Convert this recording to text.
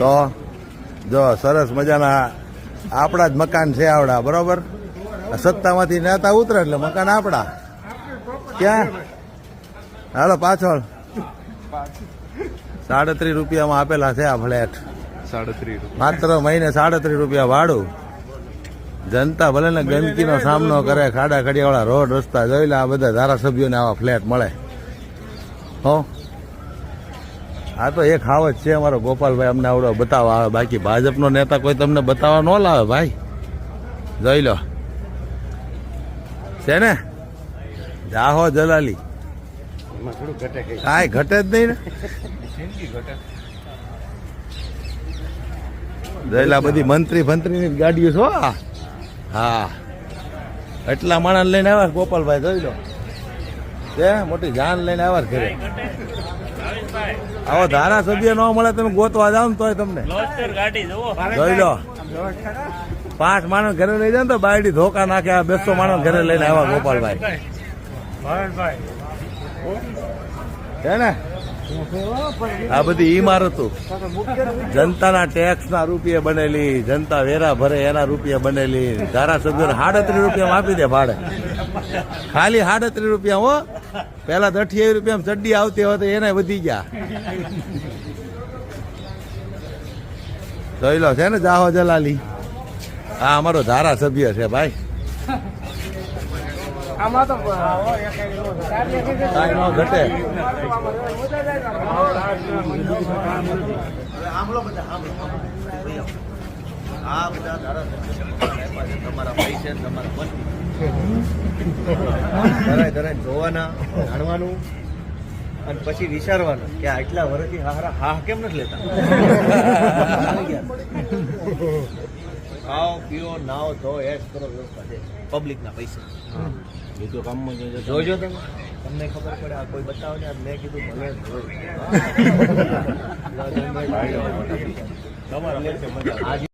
તો જો સરસ મજાના આપણા જ મકાન છે આવડા, બરોબર. સત્તામાંથી નેતા ઉતરે એટલે મકાન આપડા. ક્યાં હાલો પાછળ 37 રૂપિયામાં આપેલા છે આ ફ્લેટ. 37 માત્ર મહિને 37 રૂપિયા ભાડું. જનતા ભલે ને ગંદકીનો સામનો કરે, ખાડા ખડિયાવાળા રોડ રસ્તા જોઈ લે, આ બધા ધારાસભ્યોને આવા ફ્લેટ મળે. હો આ તો એક હાવત છે અમારો ગોપાલભાઈ, અમને આવડો બતાવવા આવે, બાકી ભાજપનો નેતા કોઈ તમને બતાવવા ન લાવે ભાઈ. જોઈ લો છે ને જાહો જલાલી, કાંઈ ઘટે જ નહીં ને. જોઈલા બધી મંત્રીની ગાડીઓ છો. હા એટલા માણસ લઈને આવ્યા ગોપાલભાઈ, જોઈ લો છે મોટી જાન લઈને આવ્યા ઘરે. આવો ધારાસભ્ય ન મળે તમે ગોતવા જાવ ને તોય તમને જોઈ લો 5 માણસ ઘરે લઈ જાય ને તો બાયડી ધોકા નાખે. આ 200 માણસ ઘરે લઈને આવ્યા ગોપાલભાઈ છે ને. આ બધી ઈમારતો જનતાના ટેક્સ ના રૂપિયે બનેલી, જનતા વેરા ભરે એના રૂપિયા બનેલી. ધારાસભ્યો 38 રૂપિયામાં આપી દે ભાડે, ખાલી 38 રૂપિયા. હો પેલા 28 રૂપિયામાં ચડ્ડી આવતી હોય તો એને વધી ગયા. જોઈ લો છે ને જાહો જલાલી, આ અમારો ધારાસભ્ય છે ભાઈ. આમાં તો કાંઈ ન ઘટે. આ બધા ધારાસભ્ય તમારા પૈસે તમારા મન ધરાય જોવાના, જાણવાનું અને પછી વિચારવાનું કે આટલા વર્ષથી હા કેમ નથી લેતા. ખાઓ પીઓ નાઓ ધો એશ કરો, વ્યવસ્થા છે પબ્લિકના પૈસા. બીજું કામમાં જોજો તમે, તમને ખબર પડે. આ કોઈ બતાવો ને, મેં કીધું ભલે તમારા